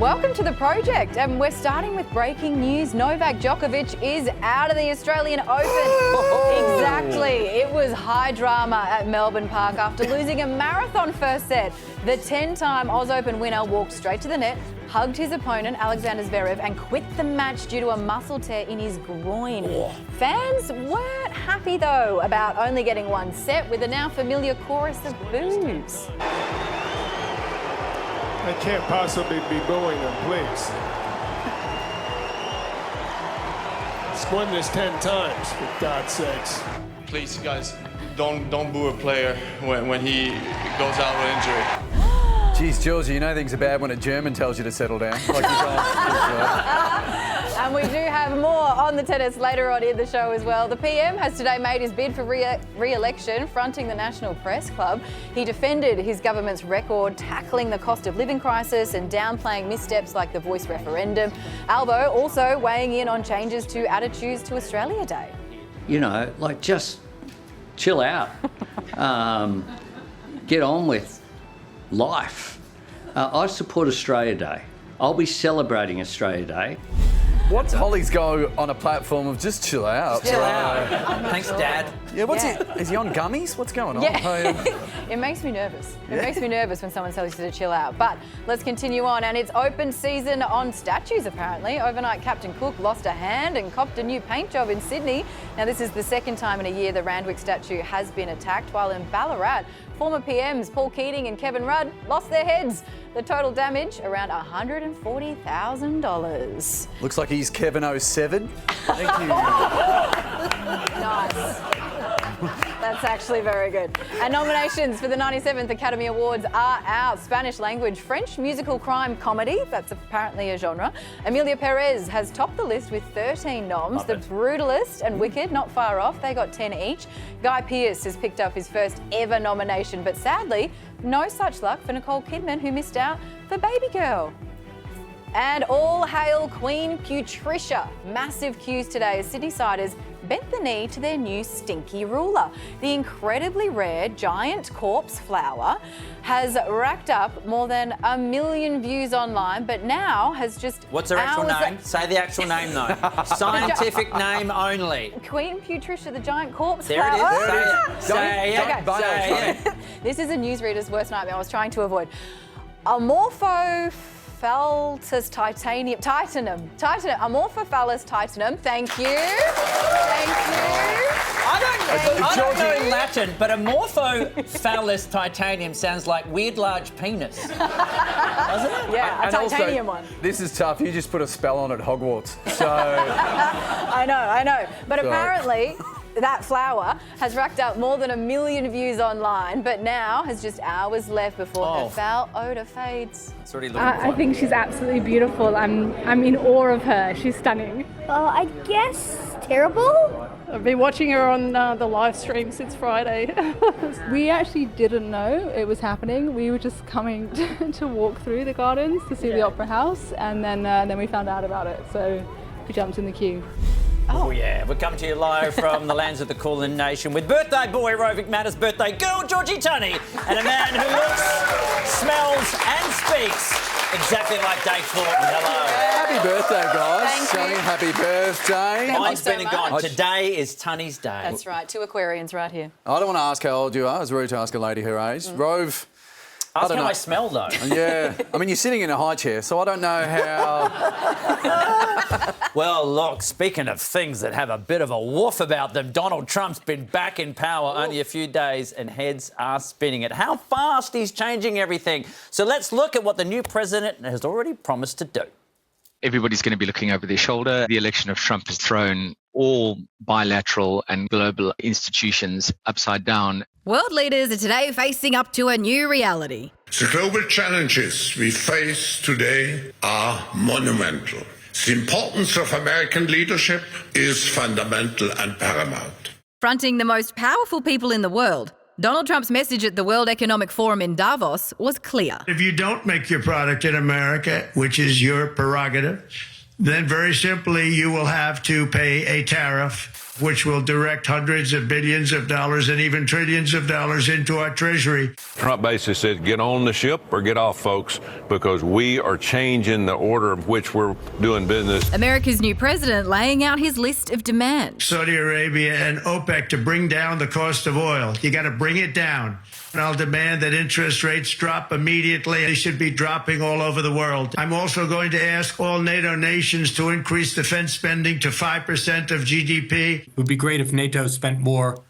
Welcome to the project, and we're starting with breaking news. Novak Djokovic is out of the Australian Open. Exactly. It was high drama at Melbourne Park after losing a marathon first set. The 10-time Oz Open winner walked straight to the net, hugged his opponent, Alexander Zverev, and quit the match due to a muscle tear in his groin. Fans weren't happy, though, about only getting one set with the now familiar chorus of boos. I can't possibly be booing him, please. He's won this 10 times, for God's sakes. Please, guys, don't boo a player when he goes out with injury. Geez, Georgie, you know things are bad when a German tells you to settle down. Like And we do have more on the tennis later on in the show as well. The PM has today made his bid for re-election, fronting the National Press Club. He defended his government's record, tackling the cost of living crisis and downplaying missteps like the voice referendum. Albo also weighing in on changes to attitudes to Australia Day. You know, like just chill out. Get on with life. I support Australia Day. I'll be celebrating Australia Day. What's Holly's go on a platform of just chill out? Chill out. Thanks, Dad. Yeah, is he on gummies? What's going on? Yeah. It makes me nervous. It makes me nervous when someone tells you to chill out. But let's continue on. And it's open season on statues, apparently. Overnight, Captain Cook lost a hand and copped a new paint job in Sydney. Now, this is the second time in a year the Randwick statue has been attacked, while in Ballarat, former PMs Paul Keating and Kevin Rudd lost their heads. The total damage, around $140,000. Looks like he's Kevin 07. Thank you. Nice. That's actually very good. And nominations for the 97th Academy Awards are out. Spanish language, French musical crime comedy, that's apparently a genre. Emilia Perez has topped the list with 13 noms. The Brutalist and Wicked, not far off, they got 10 each. Guy Pearce has picked up his first ever nomination, but sadly, no such luck for Nicole Kidman, who missed out for Baby Girl. And all hail Queen Patricia. Massive queues today as Sydney-siders bent the knee to their new stinky ruler. The incredibly rare giant corpse flower has racked up more than 1 million views online, but now has just... What's her actual name? Say the actual name, though. Scientific name only. Queen Patricia, the giant corpse there flower. There it is. Say it. Say it. This is a newsreader's worst nightmare. I was trying to avoid. Amorphophallus Amorphophallus titanum. Thank you. I don't know Latin, but Amorphophallus titanium sounds like weird large penis. Doesn't it? Yeah, a titanium also, one. This is tough. You just put a spell on at Hogwarts. So I know. But apparently that flower has racked up more than 1 million views online, but now has just hours left before her foul odour fades. It's already looking I think she's absolutely beautiful. I'm in awe of her. She's stunning. I guess terrible. I've been watching her on the live stream since Friday. We actually didn't know it was happening. We were just coming to walk through the gardens to see the Opera House, and then we found out about it. So we jumped in the queue. Oh yeah, we're coming to you live from the lands of the Kulin Nation with birthday boy Rovik Matters, birthday girl Georgie Tunney, and a man who looks, smells and speaks exactly like Dave Thornton. Hello. happy birthday, guys. Thank Sonny, you. happy birthday. Mine's so been and gone. Today is Tunney's day. That's right, 2 Aquarians right here. I don't want to ask how old you are. It's rude to ask a lady her age. Rove. Ask how I smell, though. Yeah. I mean, you're sitting in a high chair, so I don't know how... Well, look, speaking of things that have a bit of a woof about them, Donald Trump's been back in power only a few days and heads are spinning at how fast he's changing everything. So let's look at what the new president has already promised to do. Everybody's going to be looking over their shoulder. The election of Trump has thrown all bilateral and global institutions upside down. World leaders are today facing up to a new reality. The global challenges we face today are monumental. The importance of American leadership is fundamental and paramount. Fronting the most powerful people in the world, Donald Trump's message at the World Economic Forum in Davos was clear. If you don't make your product in America, which is your prerogative, then very simply you will have to pay a tariff. which will direct hundreds of billions of dollars and even trillions of dollars into our treasury. Trump basically says, get on the ship or get off, folks, because we are changing the order of which we're doing business. America's new president laying out his list of demands. Saudi Arabia and OPEC to bring down the cost of oil. You got to bring it down. And I'll demand that interest rates drop immediately. They should be dropping all over the world. I'm also going to ask all NATO nations to increase defense spending to 5% of GDP. It would be great if NATO spent more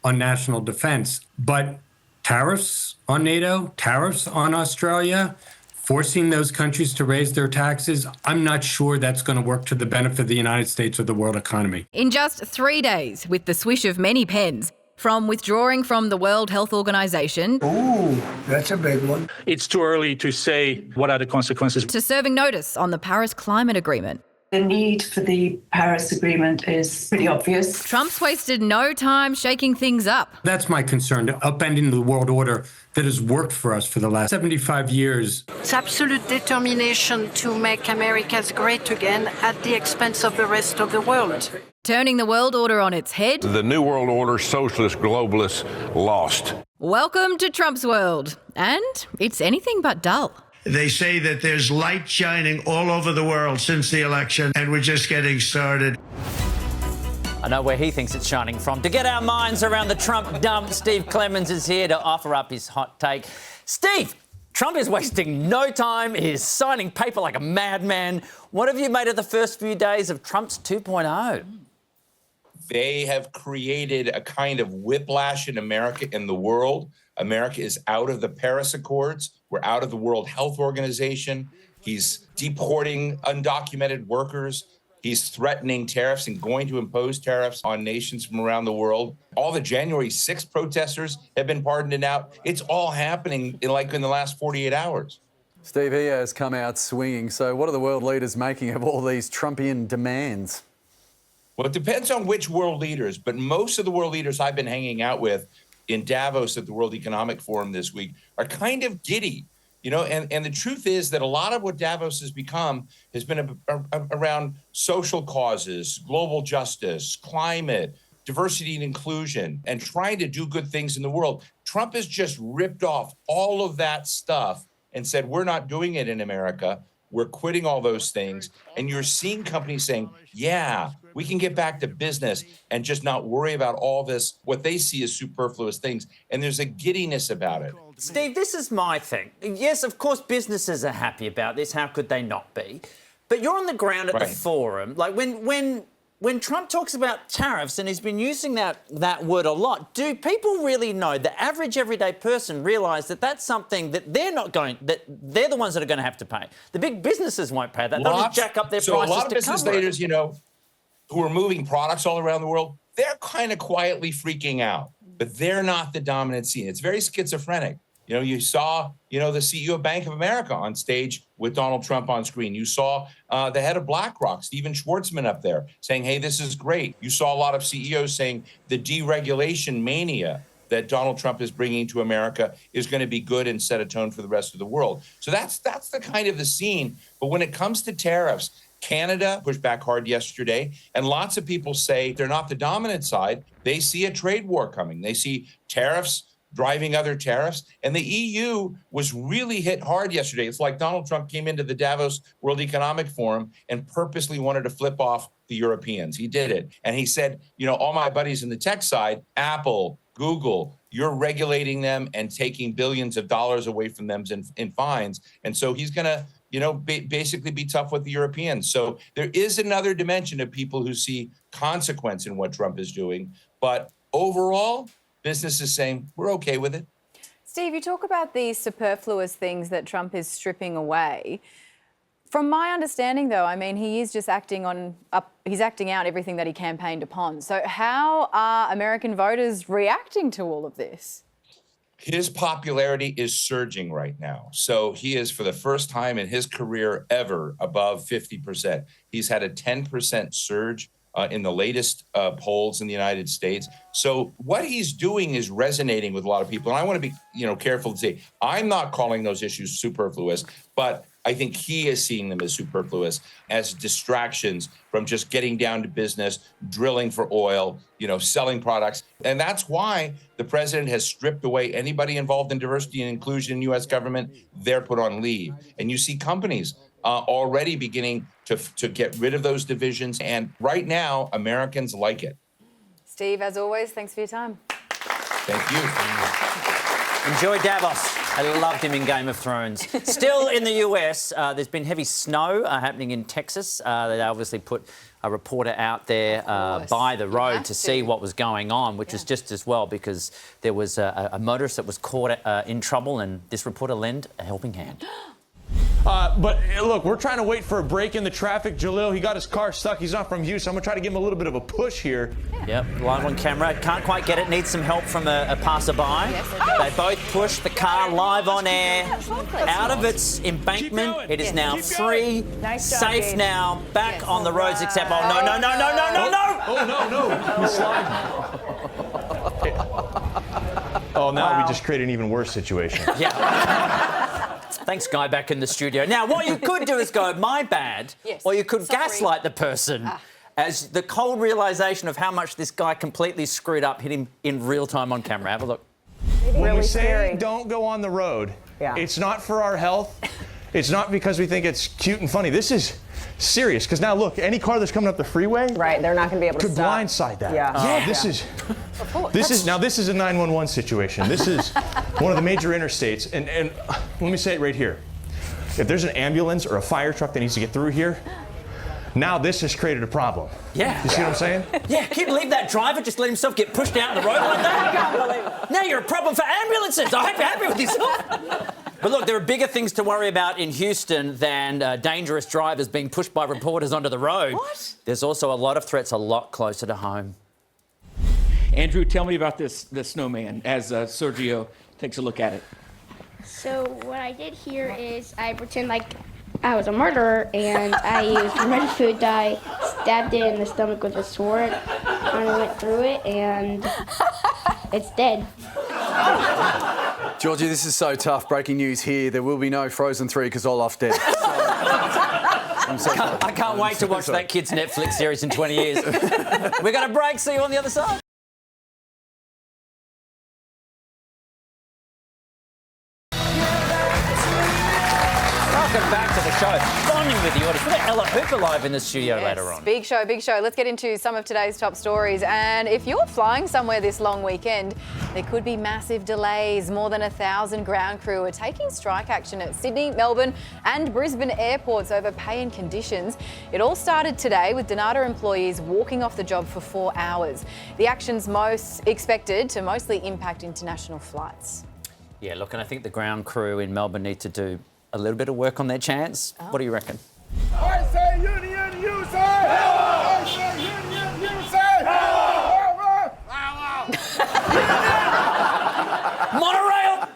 on national defense, but tariffs on NATO, tariffs on Australia, forcing those countries to raise their taxes, I'm not sure that's going to work to the benefit of the United States or the world economy. In just 3 days, with the swish of many pens, from withdrawing from the World Health Organization Ooh, that's a big one. It's too early to say what are the consequences. to serving notice on the Paris Climate Agreement. The need for the Paris Agreement is pretty obvious. Trump's wasted no time shaking things up. That's my concern, upending the world order that has worked for us for the last 75 years. It's absolute determination to make America great again at the expense of the rest of the world. Turning the world order on its head. The New World Order, socialist, globalists, lost. Welcome to Trump's world. And it's anything but dull. They say that there's light shining all over the world since the election, and we're just getting started. I know where he thinks it's shining from. To get our minds around the Trump dump, Steve Clemens is here to offer up his hot take. Steve, Trump is wasting no time. He is signing paper like a madman. What have you made of the first few days of Trump's 2.0? They have created a kind of whiplash in America and the world. America is out of the Paris Accords. We're out of the World Health Organization. He's deporting undocumented workers. He's threatening tariffs and going to impose tariffs on nations from around the world. All the January 6th protesters have been pardoned and out. It's all happening in the last 48 hours. Steve, he has come out swinging. So what are the world leaders making of all these Trumpian demands? Well, it depends on which world leaders, but most of the world leaders I've been hanging out with in Davos at the World Economic Forum this week are kind of giddy, and the truth is that a lot of what Davos has become has been around social causes, global justice, climate, diversity and inclusion, and trying to do good things in the world. Trump has just ripped off all of that stuff and said, we're not doing it in America. We're quitting all those things. And you're seeing companies saying, yeah, we can get back to business and just not worry about all this, what they see as superfluous things. And there's a giddiness about it. Steve, this is my thing. Yes, of course, businesses are happy about this. How could they not be? But you're on the ground at the forum. Like when Trump talks about tariffs, and he's been using that word a lot, do people really know, the average everyday person realise that that's something that they're the ones that are going to have to pay? The big businesses won't pay that. They'll just jack up their prices to cover it. So a lot of business leaders, who are moving products all around the world, they're kind of quietly freaking out, but they're not the dominant scene. It's very schizophrenic. You saw, the CEO of Bank of America on stage with Donald Trump on screen. You saw the head of BlackRock, Steven Schwartzman, up there saying, hey, this is great. You saw a lot of CEOs saying the deregulation mania that Donald Trump is bringing to America is going to be good and set a tone for the rest of the world. So that's the kind of the scene. But when it comes to tariffs, Canada pushed back hard yesterday, and lots of people say they're not the dominant side. They see a trade war coming. They see tariffs driving other tariffs. And the EU was really hit hard yesterday. It's like Donald Trump came into the Davos World Economic Forum and purposely wanted to flip off the Europeans. He did it. And he said, all my buddies in the tech side, Apple, Google, you're regulating them and taking billions of dollars away from them in fines. And so he's going to, basically be tough with the Europeans. So there is another dimension of people who see consequence in what Trump is doing. But overall, business is saying, we're okay with it. Steve, you talk about these superfluous things that Trump is stripping away. From my understanding, though, he is just acting out everything that he campaigned upon. So how are American voters reacting to all of this? His popularity is surging right now. So he is, for the first time in his career ever, above 50%. He's had a 10% surge in the latest polls in the United States. So what he's doing is resonating with a lot of people. And I want to be, careful to say, I'm not calling those issues superfluous, but I think he is seeing them as superfluous, as distractions from just getting down to business, drilling for oil, selling products. And that's why the president has stripped away anybody involved in diversity and inclusion in U.S. government. They're put on leave. And you see companies already beginning to get rid of those divisions. And right now, Americans like it. Steve, as always, thanks for your time. Thank you. Enjoy Davos. I loved him in Game of Thrones. Still in the US, there's been heavy snow happening in Texas. They obviously put a reporter out there by the road to see what was going on, which is just as well because there was a motorist that was caught in trouble and this reporter lent a helping hand. But look, we're trying to wait for a break in the traffic. Jalil, he got his car stuck. He's not from Houston. I'm going to try to give him a little bit of a push here. Yep, live on camera. Can't quite get it. Needs some help from a passerby. They both push the car live on air out of its embankment. It is now free, safe now, back on the roads, except, oh, no. Oh, no. He's sliding. Oh, now we just created an even worse situation. Yeah. Thanks, Guy, back in the studio. Now, what you could do is go, my bad, or you could gaslight the person as the cold realisation of how much this guy completely screwed up hit him in real time on camera. Have a look. When we say don't go on the road, it's not for our health. It's not because we think it's cute and funny. This is serious, because now look, any car that's coming up the freeway, they're not going to be able to could stop. blindside that. This is a 911 situation. This is one of the major interstates, and let me say it right here. If there's an ambulance or a fire truck that needs to get through here, now this has created a problem. Yeah. You see what I'm saying? Yeah, can you believe that driver just let himself get pushed out in the road like that? I can't believe it. Now you're a problem for ambulances. I hope you're happy with yourself. But look, there are bigger things to worry about in Houston than dangerous drivers being pushed by reporters onto the road. What? There's also a lot of threats a lot closer to home. Andrew, tell me about the snowman as Sergio takes a look at it. So what I did here is I pretend like I was a murderer and I used red food dye, stabbed it in the stomach with a sword, and I went through it and it's dead. Georgie, this is so tough. Breaking news here. There will be no Frozen 3 because Olaf's dead. I can't wait to watch that kid's Netflix series in 20 years. We're going to break. See you on the other side. Welcome back to the show. Bonding with the audience. We've got Ella Hooper live in the studio later on. Big show, big show. Let's get into some of today's top stories. And if you're flying somewhere this long weekend, there could be massive delays. More than 1,000 ground crew are taking strike action at Sydney, Melbourne and Brisbane airports over pay and conditions. It all started today with Donata employees walking off the job for 4 hours. The action's most expected to mostly impact international flights. Yeah, look, and I think the ground crew in Melbourne need to do a little bit of work on their chance. What do you reckon? I say union, you say I say union, you say Monorail!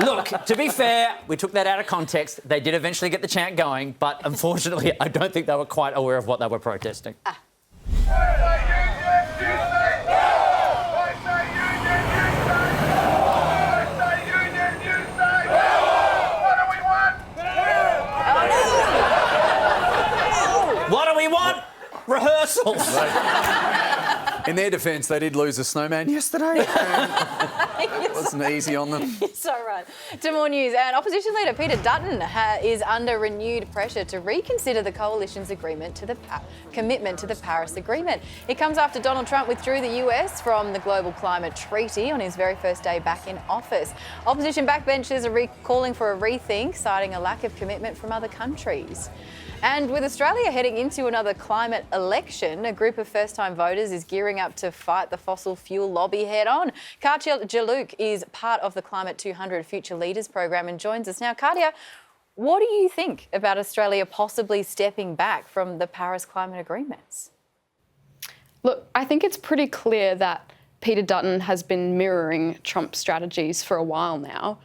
Look, to be fair, we took that out of context. They did eventually get the chant going, but unfortunately, I don't think they were quite aware of what they were protesting. Rehearsals. In their defence, they did lose a snowman yesterday. It wasn't easy on them. You're so right. To more news, and opposition leader Peter Dutton is under renewed pressure to reconsider the coalition's agreement to the commitment to the Paris Agreement. It comes after Donald Trump withdrew the US from the Global Climate Treaty on his very first day back in office. Opposition backbenchers are calling for a rethink, citing a lack of commitment from other countries. And with Australia heading into another climate election, a group of first-time voters is gearing up to fight the fossil fuel lobby head-on. Katia Jaluk is part of the Climate 200 Future Leaders program and joins us now. Katia, what do you think about Australia possibly stepping back from the Paris climate agreements? Look, I think it's pretty clear that Peter Dutton has been mirroring Trump's strategies for a while now.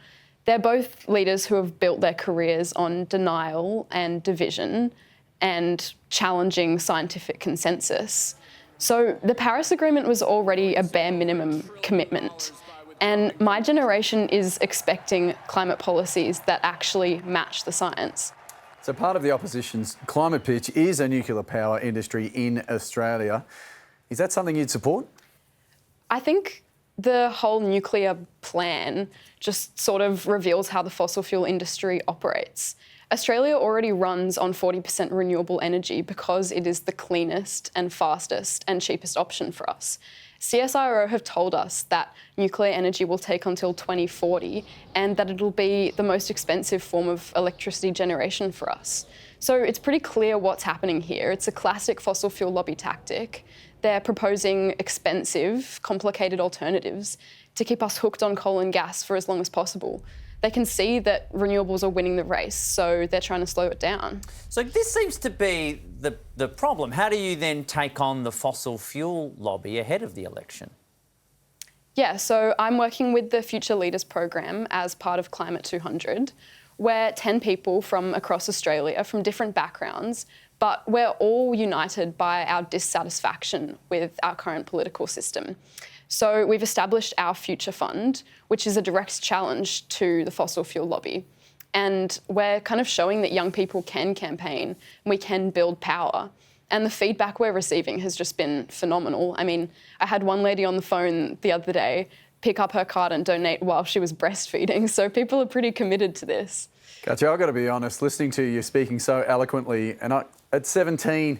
They're both leaders who have built their careers on denial and division, and challenging scientific consensus. So the Paris Agreement was already a bare minimum commitment. And my generation is expecting climate policies that actually match the science. So part of the opposition's climate pitch is a nuclear power industry in Australia. Is that something you'd support? I think the whole nuclear plan just sort of reveals how the fossil fuel industry operates. Australia already runs on 40% renewable energy because it is the cleanest and fastest and cheapest option for us. CSIRO have told us that nuclear energy will take until 2040 and that it'll be the most expensive form of electricity generation for us. So it's pretty clear what's happening here. It's a classic fossil fuel lobby tactic. They're proposing expensive, complicated alternatives to keep us hooked on coal and gas for as long as possible. They can see that renewables are winning the race, so they're trying to slow it down. So this seems to be the problem. How do you then take on the fossil fuel lobby ahead of the election? Yeah, so I'm working with the Future Leaders program as part of Climate 200. We're 10 people from across Australia, from different backgrounds, but we're all united by our dissatisfaction with our current political system. So we've established our Future Fund, which is a direct challenge to the fossil fuel lobby. And we're kind of showing that young people can campaign and we can build power. And the feedback we're receiving has just been phenomenal. I mean, I had one lady on the phone the other day pick up her card and donate while she was breastfeeding. So people are pretty committed to this. Gotcha. I've got to be honest, listening to you speaking so eloquently, and at 17,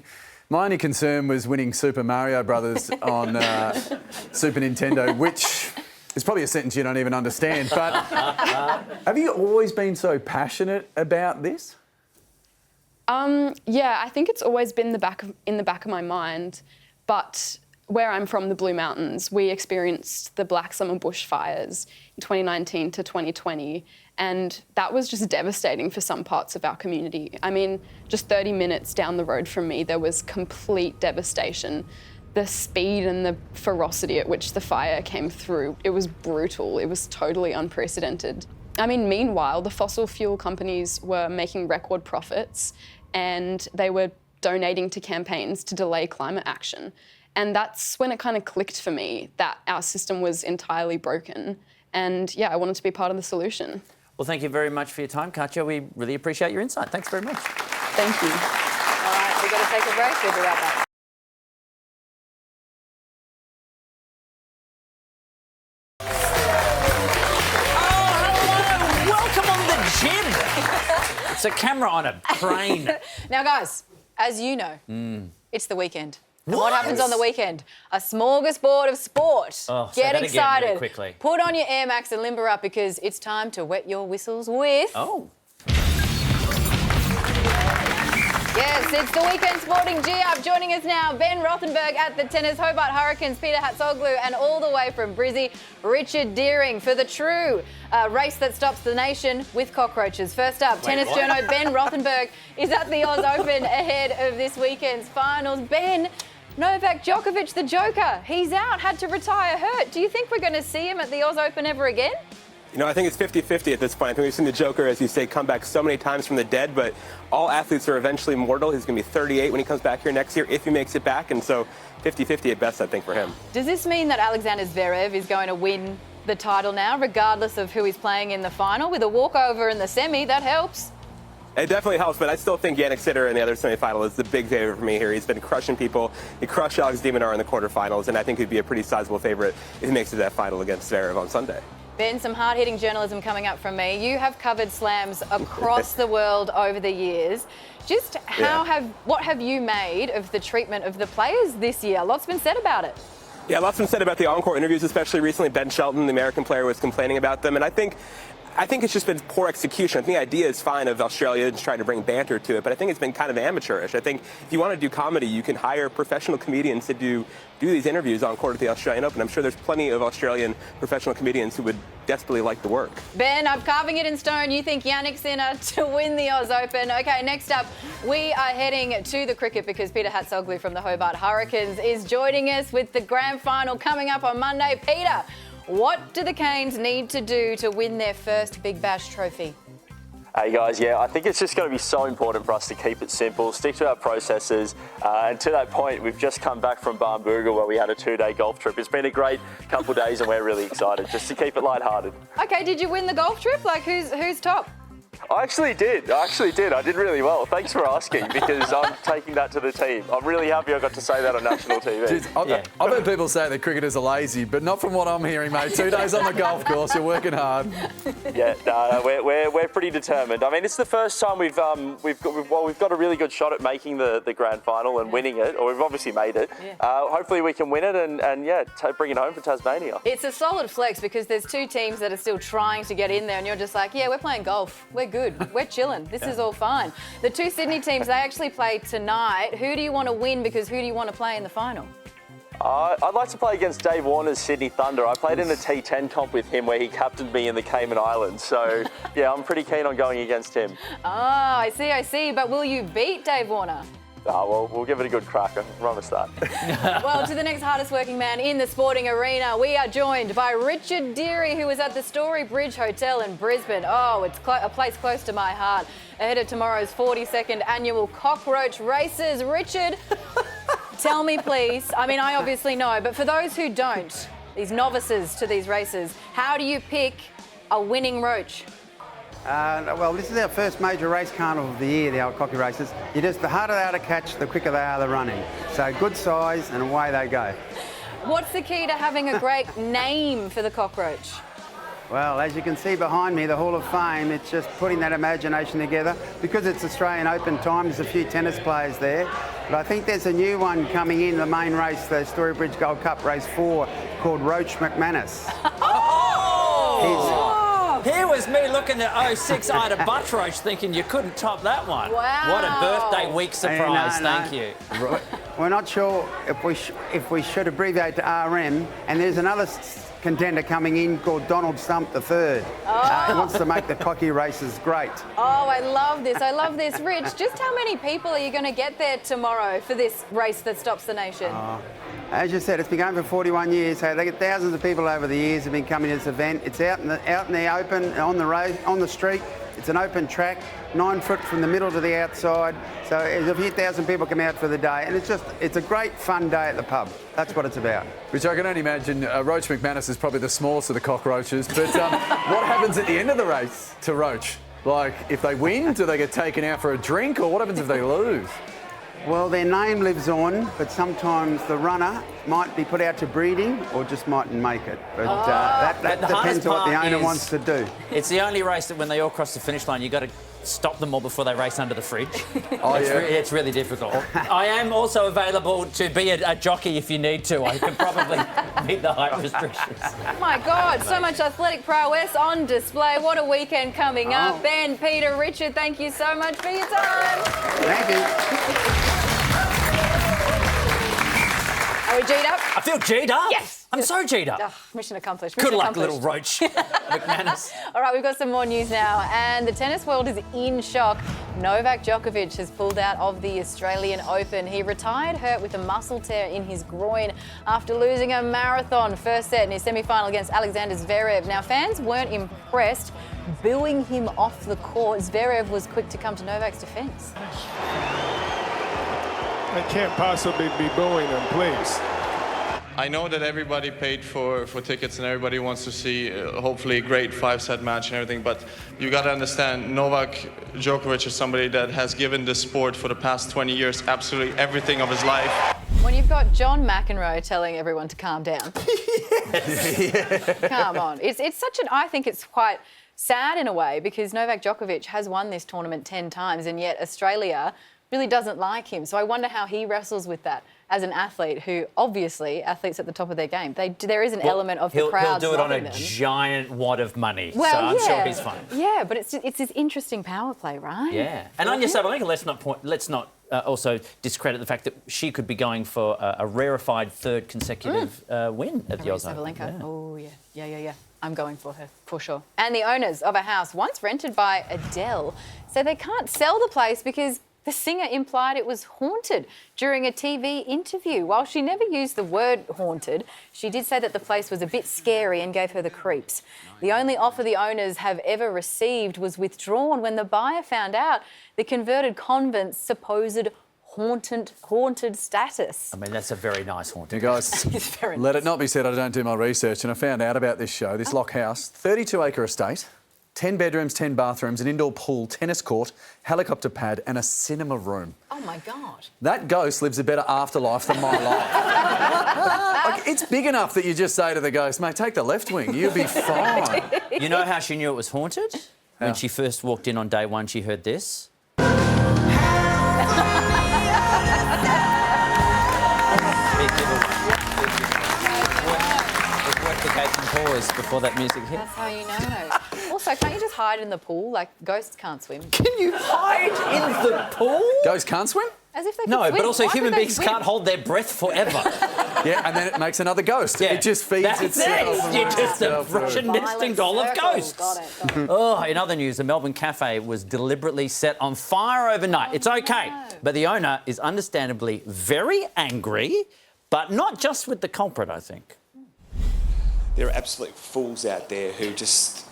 my only concern was winning Super Mario Brothers on Super Nintendo, which is probably a sentence you don't even understand. But have you always been so passionate about this? Yeah, I think it's always been in the back of my mind. But where I'm from, the Blue Mountains, we experienced the Black Summer bushfires in 2019 to 2020. And that was just devastating for some parts of our community. I mean, just 30 minutes down the road from me, there was complete devastation. The speed and the ferocity at which the fire came through, it was brutal. It was totally unprecedented. I mean, meanwhile, the fossil fuel companies were making record profits and they were donating to campaigns to delay climate action. And that's when it kind of clicked for me that our system was entirely broken. And yeah, I wanted to be part of the solution. Well, thank you very much for your time, Katja. We really appreciate your insight. Thanks very much. Thank you. All right, we've got to take a break. We'll be right back. Welcome on the gym. It's a camera on a crane. Now, guys, as you know, it's the weekend. And what What? happens on the weekend? A smorgasbord of sport. Oh, say Get that again excited. really quickly. Put on your Air Max and limber up because it's time to wet your whistles with... Oh. Yes, it's the weekend sporting G-Up. Joining us now, Ben Rothenberg at the tennis, Hobart Hurricanes, Peter Hatzoglu, and all the way from Brizzy, Richard Deering for the true race that stops the nation with cockroaches. First up, tennis journo Ben Rothenberg is at the Oz Open ahead of this weekend's finals. Ben, Novak Djokovic, the Joker, he's out, had to retire hurt. Do you think we're going to see him at the Oz Open ever again? You know, I think it's 50-50 at this point. I think we've seen the Joker, as you say, come back so many times from the dead, but all athletes are eventually mortal. He's going to be 38 when he comes back here next year, if he makes it back, and so 50-50 at best, I think, for him. Does this mean that Alexander Zverev is going to win the title now, regardless of who he's playing in the final? With a walkover in the semi, that helps. It definitely helps, but I still think Jannik Sinner in the other semifinal is the big favorite for me here. He's been crushing people. He crushed Alex de Minaur in the quarterfinals, and I think he'd be a pretty sizable favorite if he makes it to that final against Zverev on Sunday. Ben, some hard-hitting journalism coming up from me. You have covered slams across the world over the years. Just what have you made of the treatment of the players this year? Lots been said about it. Yeah, lots been said about the encore interviews, especially recently. Ben Shelton, the American player, was complaining about them, and I think it's just been poor execution. I think the idea is fine of Australia and trying to bring banter to it, but I think it's been kind of amateurish. I think if you want to do comedy, you can hire professional comedians to do these interviews on court at the Australian Open. I'm sure there's plenty of Australian professional comedians who would desperately like the work. Ben, I'm carving it in stone. You think Jannik Sinner to win the Oz Open. Okay, next up, we are heading to the cricket because Peter Hatzoglu from the Hobart Hurricanes is joining us with the grand final coming up on Monday. Peter, what do the Canes need to do to win their first Big Bash trophy? Hey guys, yeah, I think it's just going to be so important for us to keep it simple, stick to our processes, and to that point, we've just come back from Barnbougle where we had a 2-day golf trip. It's been a great couple of days and we're really excited just to keep it lighthearted. Okay, did you win the golf trip? Like, who's top? I actually did. I did really well. Thanks for asking, because I'm taking that to the team. I'm really happy I got to say that on national TV. Jeez, I've heard people say that cricketers are lazy, but not from what I'm hearing, mate. 2 days on the golf course, you're working hard. Yeah, no, we're pretty determined. I mean, it's the first time we've got a really good shot at making the grand final and winning it, or we've obviously made it. Yeah. Hopefully we can win it and bring it home for Tasmania. It's a solid flex because there's 2 teams that are still trying to get in there, and you're just like, yeah, we're playing golf. We're good. We're chilling. This is all fine. The 2 Sydney teams, they actually play tonight. Who do you want to win, because who do you want to play in the final? I'd like to play against Dave Warner's Sydney Thunder. I played in a T10 comp with him where he captained me in the Cayman Islands. So, yeah, I'm pretty keen on going against him. Oh, I see. But will you beat Dave Warner? Well, we'll give it a good crack. I promise that. Well, to the next hardest working man in the sporting arena, we are joined by Richard Deary, who is at the Story Bridge Hotel in Brisbane. Oh, it's a place close to my heart. Ahead of tomorrow's 42nd annual cockroach races. Richard, tell me, please. I mean, I obviously know, but for those who don't, these novices to these races, how do you pick a winning roach? Well, this is our first major race carnival of the year, the old cocky races. The harder they are to catch, the quicker they are the running. So good size and away they go. What's the key to having a great name for the cockroach? Well, as you can see behind me, the Hall of Fame, it's just putting that imagination together. Because it's Australian Open time, there's a few tennis players there. But I think there's a new one coming in, the main race, the Storybridge Gold Cup, race 4, called Roach McManus. Here was me looking at 06 Ida Buttroach thinking you couldn't top that one. Wow. What a birthday week surprise, thank you. We're not sure if we should abbreviate to RM, and there's another contender coming in called Donald Stump III. He wants to make the cocky races great. Oh, I love this. Rich, just how many people are you going to get there tomorrow for this race that stops the nation? As you said, it's been going for 41 years, so they get thousands of people over the years have been coming to this event. It's out in the open, on the road, on the street. It's an open track, 9 foot from the middle to the outside. So there's a few thousand people come out for the day, and it's a great fun day at the pub. That's what it's about. Which I can only imagine, Roach McManus is probably the smallest of the cockroaches. But what happens at the end of the race to Roach? Like, if they win, do they get taken out for a drink, or what happens if they lose? Well, their name lives on, but sometimes the runner might be put out to breeding or just mightn't make it. But that depends on what the owner wants to do. It's the only race that when they all cross the finish line, you've got to stop them all before they race under the fridge. It's really difficult. I am also available to be a jockey if you need to. I can probably meet the height restrictions. My God, so much athletic prowess on display. What a weekend coming up. Ben, Peter, Richard, thank you so much for your time. Thank you. Are we G'd up? I feel G'd up. Yes. I'm so G'd up. Mission accomplished. Good luck, little Roach McManus. All right, we've got some more news now. And the tennis world is in shock. Novak Djokovic has pulled out of the Australian Open. He retired hurt with a muscle tear in his groin after losing a marathon first set in his semi-final against Alexander Zverev. Now, fans weren't impressed, booing him off the court. Zverev was quick to come to Novak's defence. They can't possibly be booing him, please. I know that everybody paid for tickets and everybody wants to see hopefully a great 5-set match and everything, but you got to understand Novak Djokovic is somebody that has given the sport for the past 20 years absolutely everything of his life. When you've got John McEnroe telling everyone to calm down. Come on. It's such an, I think it's quite sad in a way, because Novak Djokovic has won this tournament 10 times and yet Australia really doesn't like him. So I wonder how he wrestles with that as an athlete who, obviously, athletes at the top of their game. There is an element of the crowd. He'll do it on a giant wad of money, well, so I'm sure he's fine. Yeah, but it's this interesting power play, right? Yeah. And Anya Sabalenka, let's not also discredit the fact that she could be going for a rarefied third consecutive win at the Aussies. Sabalenka. Yeah. Oh, yeah. I'm going for her, for sure. And the owners of a house once rented by Adele say they can't sell the place because The singer implied it was haunted during a TV interview. While she never used the word haunted, she did say that the place was a bit scary and gave her the creeps. The only offer the owners have ever received was withdrawn when the buyer found out the converted convent's supposed haunted status. I mean, that's a very nice haunted. You guys, let it not be said I don't do my research, and I found out about this show, this Lock House, 32-acre estate, 10 bedrooms, 10 bathrooms, an indoor pool, tennis court, helicopter pad and a cinema room. Oh, my God. That ghost lives a better afterlife than my life. Like, it's big enough that you just say to the ghost, mate, take the left wing, you'll be fine. You know how she knew it was haunted? When she first walked in on day one, she heard this. Pause before that music hit. That's how you know. Also, can't you just hide in the pool? Like, ghosts can't swim. Can you hide in the pool? Ghosts can't swim? As if they could No, swim. but also Why human would they beings swim? can't hold their breath forever. Yeah, and then it makes another ghost. Yeah. It just feeds That's itself. it. You're just a Russian nesting doll of ghosts. Got it. Oh, in other news, the Melbourne cafe was deliberately set on fire overnight. It's okay, but the owner is understandably very angry, but not just with the culprit, I think. There are absolute fools out there who just...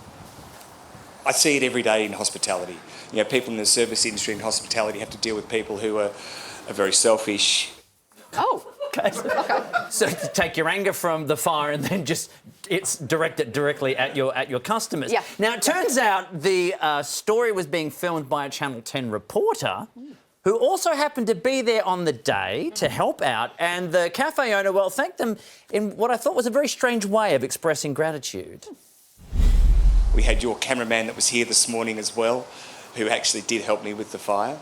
I see it every day in hospitality. You know, people in the service industry and hospitality have to deal with people who are very selfish. Oh, okay. So to take your anger from the fire and then just direct it directly at your customers. Yeah. Now, it turns out the story was being filmed by a Channel 10 reporter who also happened to be there on the day to help out, and the cafe owner, well, thanked them in what I thought was a very strange way of expressing gratitude. We had your cameraman that was here this morning as well, who actually did help me with the fire.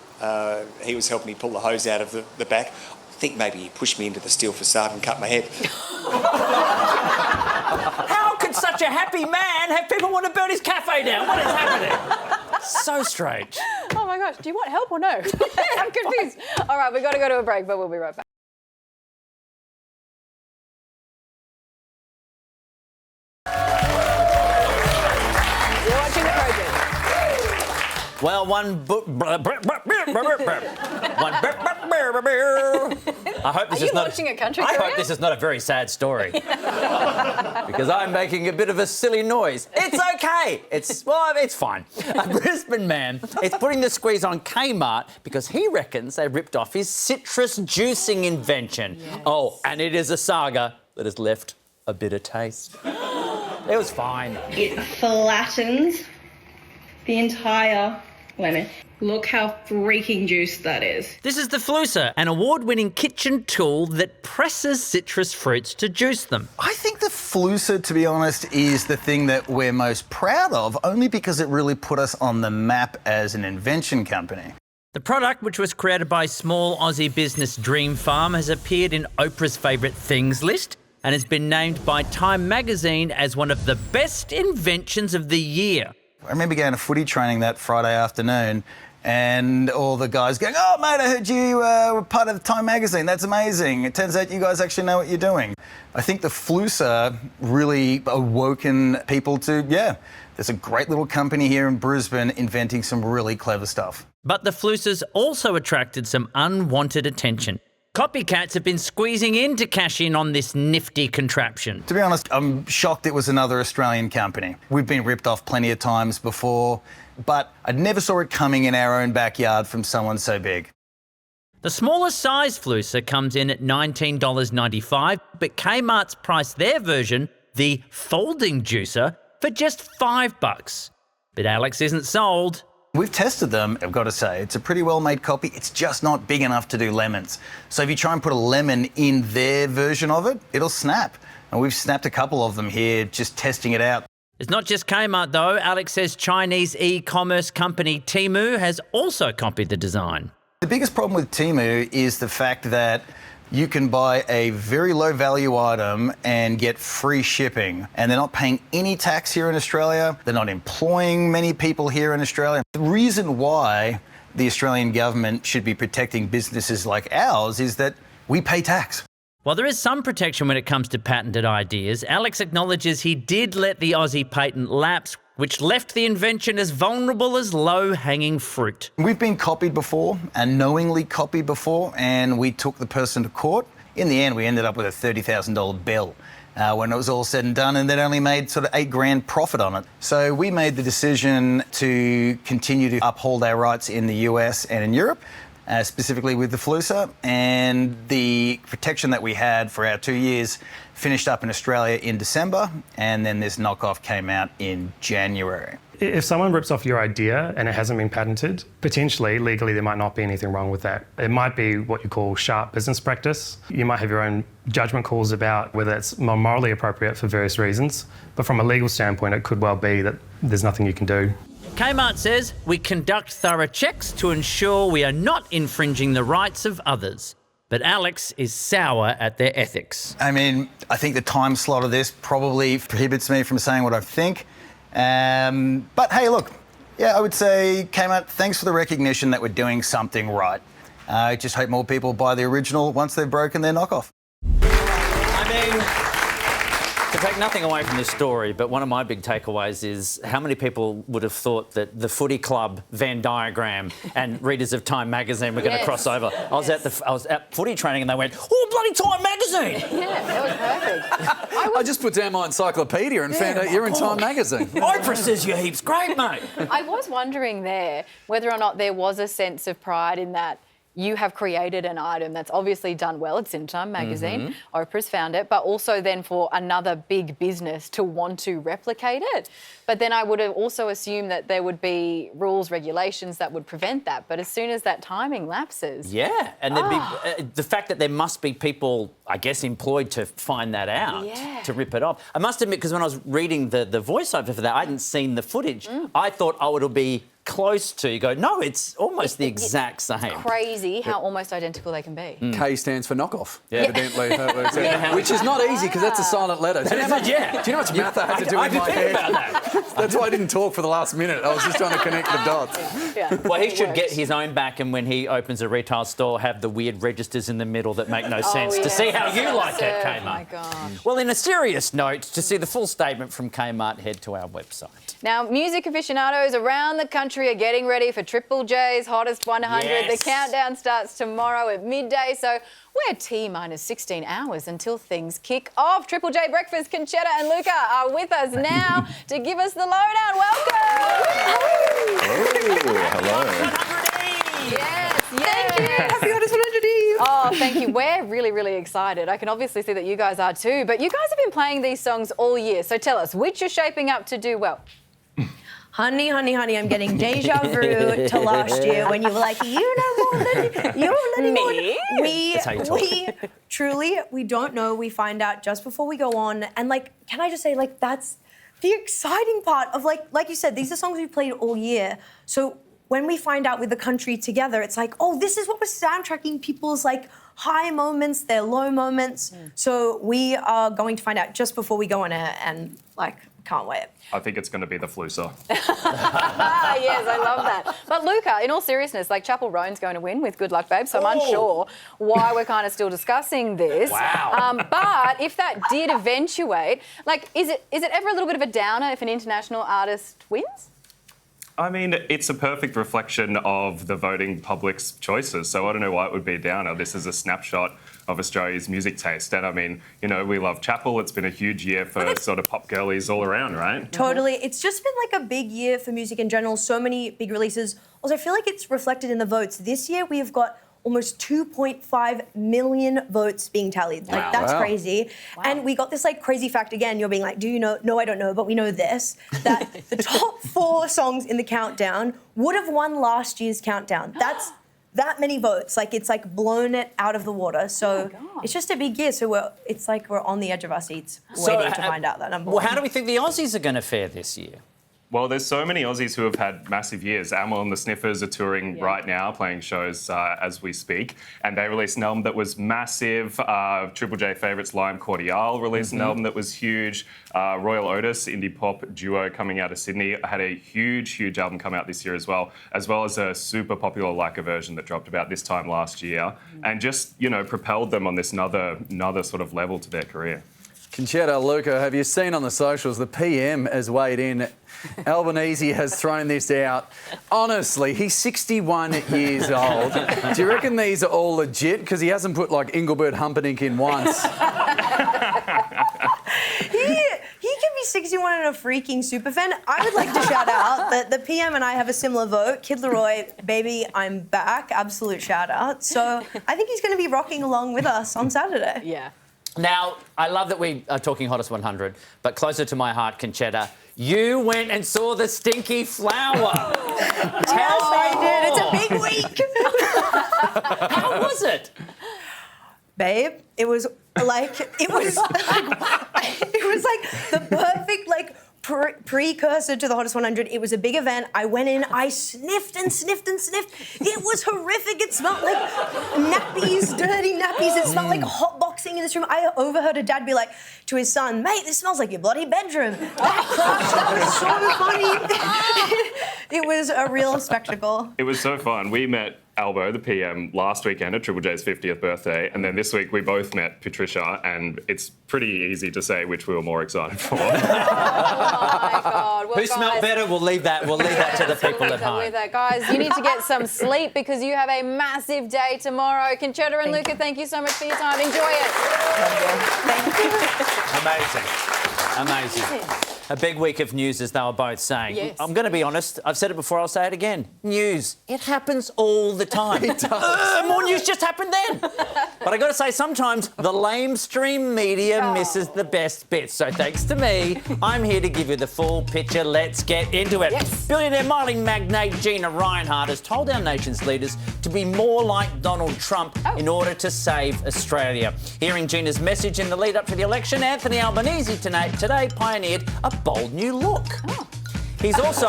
He was helping me pull the hose out of the back. I think maybe he pushed me into the steel facade and cut my head. How could such a happy man have people want to burn his cafe down? What is happening? So strange. Oh, my gosh. Do you want help or no? I'm confused. All right, we've got to go to a break, but we'll be right back. You're watching The Project. Well, I hope this Are is you not. watching a country I career? hope this is not a very sad story because I'm making a bit of a silly noise. It's okay. It's fine. A Brisbane man is putting the squeeze on Kmart because he reckons they ripped off his citrus juicing invention. Yes. Oh, and it is a saga that has left a bitter taste. It was fine. It flattens the entire lemon. Look how freaking juiced that is. This is the Flusser, an award-winning kitchen tool that presses citrus fruits to juice them. I think the Flusser, to be honest, is the thing that we're most proud of, only because it really put us on the map as an invention company. The product, which was created by small Aussie business Dream Farm, has appeared in Oprah's favourite things list and has been named by Time magazine as one of the best inventions of the year. I remember going to footy training that Friday afternoon and all the guys going, "Oh, mate, I heard you were part of Time magazine. That's amazing. It turns out you guys actually know what you're doing." I think the Flusser really awoken people to, there's a great little company here in Brisbane inventing some really clever stuff. But the Flussers also attracted some unwanted attention. Copycats have been squeezing in to cash in on this nifty contraption. To be honest, I'm shocked it was another Australian company. We've been ripped off plenty of times before, but I never saw it coming in our own backyard from someone so big. The smallest size Flusser comes in at $19.95, but Kmart's priced their version, the folding juicer, for just $5. But Alex isn't sold. We've tested them, I've got to say. It's a pretty well-made copy. It's just not big enough to do lemons. So if you try and put a lemon in their version of it, it'll snap. And we've snapped a couple of them here, just testing it out. It's not just Kmart, though. Alex says Chinese e-commerce company Temu has also copied the design. The biggest problem with Temu is the fact that you can buy a very low-value item and get free shipping, and they're not paying any tax here in Australia. They're not employing many people here in Australia. The reason why the Australian government should be protecting businesses like ours is that we pay tax. While there is some protection when it comes to patented ideas, Alex acknowledges he did let the Aussie patent lapse, which left the invention as vulnerable as low-hanging fruit. We've been copied before and knowingly copied before, and we took the person to court. In the end, we ended up with a $30,000 bill when it was all said and done, and they'd only made sort of $8,000 profit on it. So we made the decision to continue to uphold our rights in the US and in Europe. Specifically with the Flusa, and the protection that we had for our 2 years finished up in Australia in December, and then this knockoff came out in January. If someone rips off your idea and it hasn't been patented, potentially, legally, there might not be anything wrong with that. It might be what you call sharp business practice. You might have your own judgment calls about whether it's more morally appropriate for various reasons, but from a legal standpoint, it could well be that there's nothing you can do. Kmart says we conduct thorough checks to ensure we are not infringing the rights of others. But Alex is sour at their ethics. I mean, I think the time slot of this probably prohibits me from saying what I think. But hey, look, yeah, I would say, Kmart, thanks for the recognition that we're doing something right. I just hope more people buy the original once they've broken their knockoff. I mean, to take nothing away from this story, but one of my big takeaways is how many people would have thought that the footy club Venn diagram and readers of Time magazine were going to cross over. I was at footy training and they went, "Oh, bloody Time magazine!" Yeah, that was perfect. I just put down my encyclopedia and found out you're in Time magazine. Oprah says you're heaps great, mate. I was wondering there whether or not there was a sense of pride in that you have created an item that's obviously done well. It's in Time magazine. Oprah's found it, but also then for another big business to want to replicate it. But then I would have also assumed that there would be rules, regulations that would prevent that. But as soon as that timing lapses... Yeah, and there'd be, the fact that there must be people, I guess, employed to find that out, to rip it off. I must admit, because when I was reading the voiceover for that, I hadn't seen the footage. I thought, oh, it'll be close to. You go, no, it's almost the exact same. Crazy how almost identical they can be. K stands for knockoff, Yeah. evidently. Which is not easy because that's a silent letter. Do you know how much math I had to do in my head? That's why I didn't talk for the last minute. I was just trying to connect the dots. Well, he should get his own back, and when he opens a retail store, have the weird registers in the middle that make no sense to see how you like it, Kmart. Oh, my God. Well, in a serious note, to see the full statement from Kmart, head to our website. Now, music aficionados around the country are getting ready for Triple J's Hottest 100. Yes. The countdown starts tomorrow at midday, so we're T-minus 16 hours until things kick off. Triple J Breakfast, Conchetta and Luca are with us now to give us the lowdown. Welcome! Hello. Yes, thank you. Happy Hottest 100 Eve. Oh, thank you. We're really, really excited. I can obviously see that you guys are too, but you guys have been playing these songs all year, so tell us, which are shaping up to do well? Honey, honey, honey, I'm getting deja vu to last year when you were like, you know more than Me? We truly, we don't know. We find out just before we go on. And like, can I just say, like, that's the exciting part of like you said, these are songs we played all year. So when we find out with the country together, it's like, oh, this is what we're soundtracking people's like high moments, their low moments. So we are going to find out just before we go on air, and like, can't wait. I think it's going to be the Flusa. Yes, I love that. But Luca, in all seriousness, like Chappell Roan's going to win with Good Luck Babe, so I'm unsure why we're kind of still discussing this. Wow. But if that did eventuate, like, is it ever a little bit of a downer if an international artist wins? I mean, it's a perfect reflection of the voting public's choices, so I don't know why it would be a downer. This is a snapshot of Australia's music taste, and I mean, you know, we love Chappell. It's been a huge year for sort of pop girlies all around, right? Totally. It's just been like a big year for music in general. So many big releases. Also, I feel like it's reflected in the votes. This year, we have got almost 2.5 million votes being tallied. Like, that's crazy. Wow. And we got this, like, crazy fact again. You're being like, do you know? No, I don't know, but we know this, that the top 4 songs in the countdown would have won last year's countdown. That's that many votes. Like, it's, like, blown it out of the water. So it's just a big year. So it's like we're on the edge of our seats waiting to find out that number one. Well, how do we think the Aussies are going to fare this year? Well, there's so many Aussies who have had massive years. Amel and the Sniffers are touring right now, playing shows as we speak. And they released an album that was massive. Triple J favourites Lime Cordiale released an album that was huge. Royal Otis, indie pop duo coming out of Sydney, had a huge album come out this year as well as a super popular Like-A version that dropped about this time last year. And just, propelled them on this another sort of level to their career. Conchetta, Luca, have you seen on the socials the PM has weighed in? Albanese has thrown this out. Honestly, he's 61 years old. Do you reckon these are all legit? Because he hasn't put like Engelbert Humperdinck in once. He can be 61 and a freaking superfan. I would like to shout out that the PM and I have a similar vote. Kid Leroy, baby, I'm back. Absolute shout out. So I think he's going to be rocking along with us on Saturday. Yeah. Now, I love that we are talking Hottest 100, but closer to my heart, Conchetta, you went and saw the Stinky Flower. Yes, I did. It's a big week. How was it? Babe, it was like the perfect precursor to the Hottest 100. It was a big event. I went in, I sniffed and sniffed and sniffed. It was horrific. It smelled like nappies, dirty nappies. It smelled like hotboxing in this room. I overheard a dad be like to his son, mate, this smells like your bloody bedroom. That was so funny. It was a real spectacle. It was so fun. We met Albo, the PM, last weekend at Triple J's 50th birthday, and then this week we both met Patricia, and it's pretty easy to say which we were more excited for. Oh my God! Well, Who smelled better? We'll leave that to the people at home. Guys, you need to get some sleep because you have a massive day tomorrow. Conchetta and Luca, thank you so much for your time. Enjoy it. Amazing. A big week of news, as they were both saying. Yes. I'm going to be honest. I've said it before. I'll say it again. News. It happens all the time. It does. More news just happened then. But I got to say, sometimes the lamestream media misses the best bits. So thanks to me, I'm here to give you the full picture. Let's get into it. Yes. Billionaire mining magnate Gina Reinhardt has told our nation's leaders to be more like Donald Trump in order to save Australia. Hearing Gina's message in the lead up to the election, Anthony Albanese today pioneered a bold new look. He's also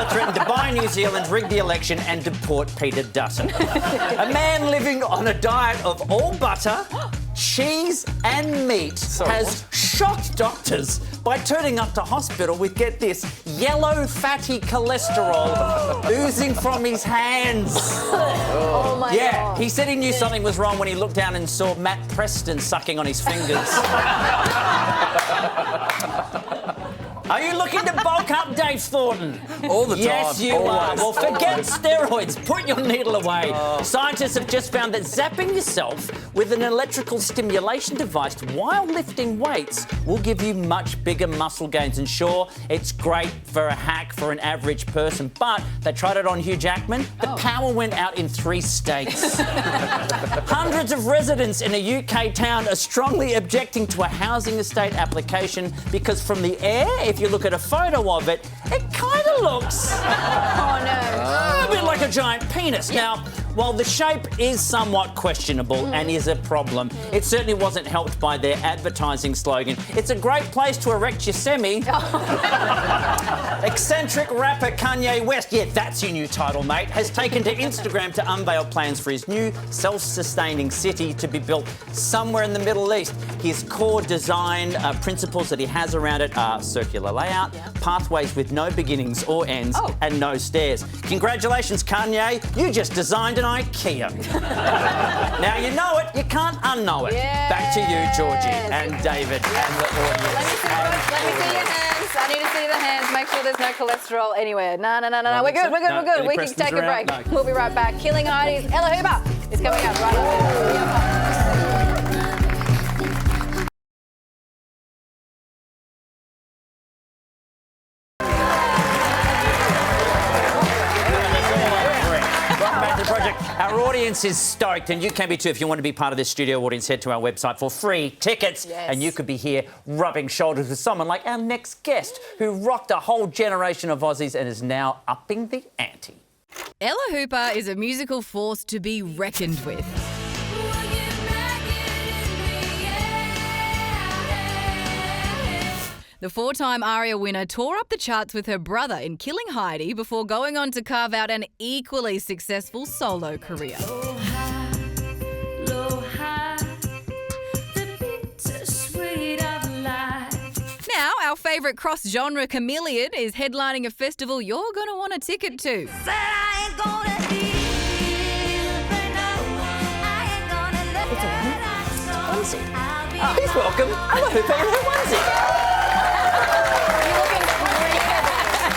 threatened to buy New Zealand, rig the election and deport Peter Dutton. A man living on a diet of all butter, cheese and meat has shocked doctors by turning up to hospital with, get this, yellow fatty cholesterol oozing from his hands. Oh my God. He said he knew something was wrong when he looked down and saw Matt Preston sucking on his fingers. Are you looking to bulk up, Dave Thornton? All the time. Yes, you are. Well, forget steroids. Put your needle away. Oh. Scientists have just found that zapping yourself with an electrical stimulation device while lifting weights will give you much bigger muscle gains. And sure, it's great for a hack for an average person, but they tried it on Hugh Jackman. The power went out in 3 states. Hundreds of residents in a UK town are strongly objecting to a housing estate application because from the air, if you look at a photo of it, it kind of looks a bit like a giant penis. Now, while the shape is somewhat questionable and is a problem, it certainly wasn't helped by their advertising slogan. It's a great place to erect your semi. Eccentric rapper Kanye West, yeah, that's your new title, mate, has taken to Instagram to unveil plans for his new self-sustaining city to be built somewhere in the Middle East. His core design principles that he has around it are circular layout, pathways with no beginnings or ends, and no stairs. Congratulations, Kanye. You just designed an IKEA. Now you know it, you can't unknow it. Yes. Back to you, Georgie and David and the audience. Let me see your hands. I need to see the hands. Make sure there's no cholesterol anywhere. No. We're good. Any We can Prestons take a around? break. No. We'll be right back. Killing Heidi's Ella Hooper is coming up right after. Our audience is stoked, and you can be too. If you want to be part of this studio audience, head to our website for free tickets, and you could be here rubbing shoulders with someone like our next guest, who rocked a whole generation of Aussies and is now upping the ante. Ella Hooper is a musical force to be reckoned with. The four-time ARIA winner tore up the charts with her brother in Killing Heidi before going on to carve out an equally successful solo career. Now, our favourite cross-genre chameleon is headlining a festival you're going to want a ticket to. Onesie. Oh, he's welcome. I'm a hooper in her onesie.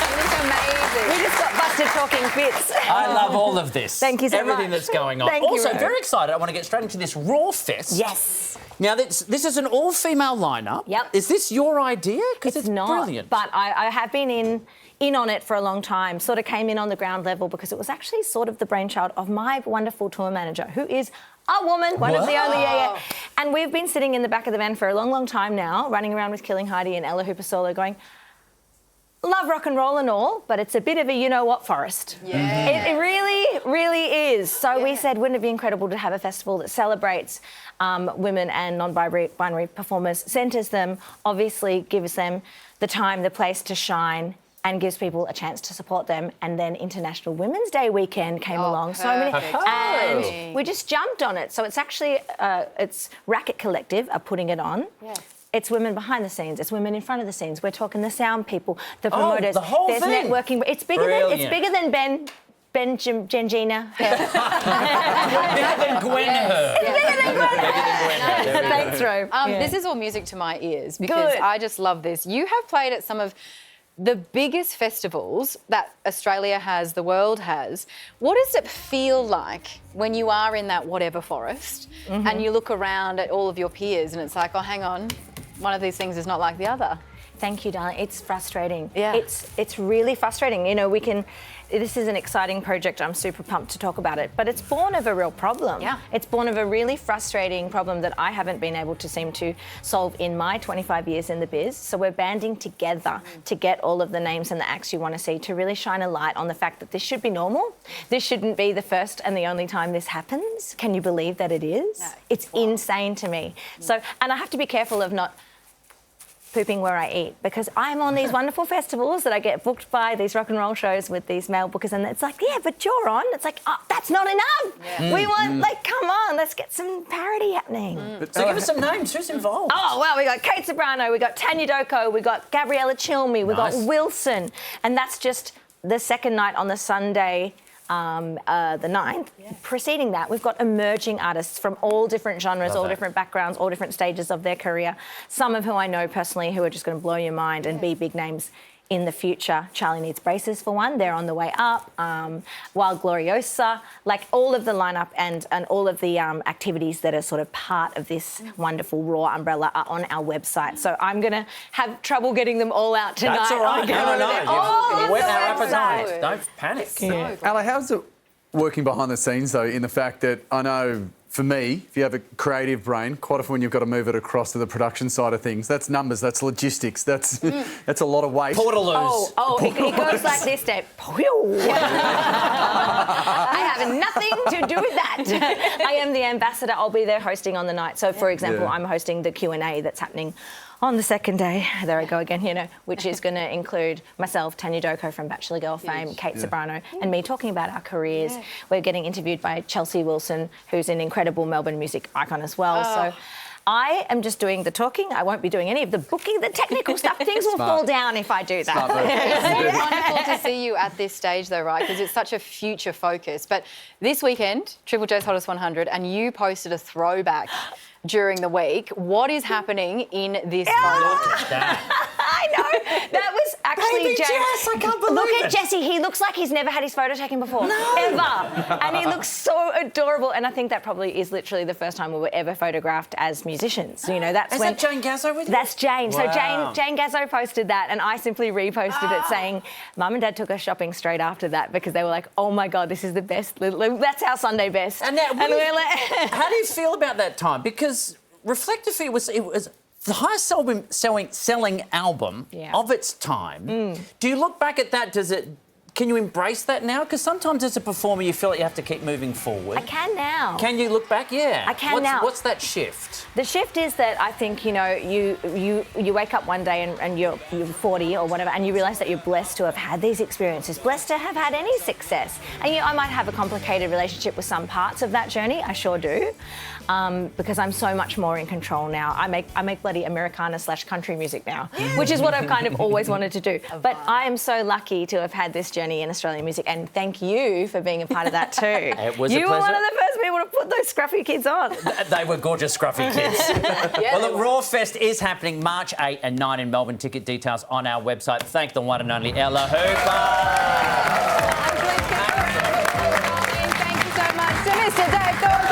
You look amazing. We just got busted talking bits. I love all of this. Thank you so Everything much. that's going on. Thank you, Also, Ro. very excited. I want to get straight into this Raw Fest. Yes. Now, this is an all-female lineup. Yep. Is this your idea? Because it's not, brilliant. but I have been in on it for a long time. Sort of came in on the ground level because it was actually sort of the brainchild of my wonderful tour manager, who is a woman, one of the only, And we've been sitting in the back of the van for a long, long time now, running around with Killing Heidi and Ella Hooper Solo going, love rock and roll and all, but it's a bit of a you-know-what forest. Yeah. It really, really is. So we said, wouldn't it be incredible to have a festival that celebrates women and non-binary performers, centres them, obviously gives them the time, the place to shine, and gives people a chance to support them. And then International Women's Day weekend came along. And we just jumped on it. So it's actually, it's Racket Collective are putting it on. Yes. It's women behind the scenes. It's women in front of the scenes. We're talking the sound people, the promoters. the whole There's thing. networking. It's bigger than Ben Gengina. Bigger than Gwen her. Thanks, Ro. This is all music to my ears because I just love this. You have played at some of the biggest festivals that Australia has, the world has. What does it feel like when you are in that whatever forest and you look around at all of your peers and it's like, oh, hang on, one of these things is not like the other? Thank you, darling. It's frustrating. Yeah. It's really frustrating. You know, this is an exciting project. I'm super pumped to talk about it, but it's born of a real problem. Yeah. It's born of a really frustrating problem that I haven't been able to seem to solve in my 25 years in the biz. So we're banding together to get all of the names and the acts you want to see to really shine a light on the fact that this should be normal. This shouldn't be the first and the only time this happens. Can you believe that it is? No. It's insane to me. So, and I have to be careful of not pooping where I eat, because I'm on these wonderful festivals that I get booked by, these rock and roll shows with these male bookers, and it's like, yeah, but you're on. It's like, oh, that's not enough. Yeah. We want, like, come on, let's get some parity happening. So give us some names. Who's involved? Oh, well, we got Kate Sobrano, we got Tanya Doko, we got Gabriella Chilmi, we got Wilson, and that's just the second night on the Sunday, the 9th. Preceding that, we've got emerging artists from all different genres, all different backgrounds, all different stages of their career. Some of who I know personally who are just going to blow your mind and be big names in the future. Charlie Needs Braces, for one. They're on the way up. Wild Gloriosa, like all of the lineup and all of the activities that are sort of part of this wonderful Raw umbrella are on our website. So I'm going to have trouble getting them all out tonight. That's all right. No. You whet our appetite. Don't panic. Ella, how's it working behind the scenes, though, in the fact that I know, for me, if you have a creative brain, quite often you've got to move it across to the production side of things. That's numbers, that's logistics, that's a lot of weight. Portaloos. It goes like this, Dave. I have nothing to do with that. I am the ambassador. I'll be there hosting on the night. So, for example, I'm hosting the Q&A that's happening on the second day, there I go again, you know, which is going to include myself, Tanya Doko from Bachelor Girl fame, Kate Sobrano, and me talking about our careers. We're getting interviewed by Chelsea Wilson, who's an incredible Melbourne music icon as well. So I am just doing the talking. I won't be doing any of the booking, the technical stuff. Things will fall down if I do that. It's so wonderful to see you at this stage, though, right? Because it's such a future focus. But this weekend, Triple J's Hottest 100, and you posted a throwback during the week. What is happening in this photo? I know. That was actually Baby Jess, I can't believe Look it. at Jesse. He looks like he's never had his photo taken before. No. Ever. And he looks so adorable. And I think that probably is literally the first time we were ever photographed as musicians. You know, that's Is when... that Jane Gazzo with you? That's Jane. Wow. So Jane Gazzo posted that, and I simply reposted it saying, Mum and Dad took us shopping straight after that because they were like, oh my God, this is the best. That's our Sunday best. And now, we're like... how do you feel about that time? Because Reflective Feud was the highest selling album of its time. Do you look back at that? Does it can you embrace that now? Because sometimes as a performer, you feel like you have to keep moving forward. I can now. Can you look back? Yeah. I can now. What's that shift? The shift is that I think, you know, you wake up one day and you're 40 or whatever, and you realise that you're blessed to have had these experiences, blessed to have had any success. And I might have a complicated relationship with some parts of that journey, I sure do, because I'm so much more in control now. I make bloody Americana/country music now, which is what I've kind of always wanted to do. But I am so lucky to have had this journey in Australian music, and thank you for being a part of that too. It was a you were pleasure. one of the first people to put those scruffy kids on. They were gorgeous scruffy kids. Yeah, well, the Raw Fest is happening March 8 and 9 in Melbourne. Ticket details on our website. Thank the one and only Ella Hooper. Thank you so much to Mr. Dave Thornton.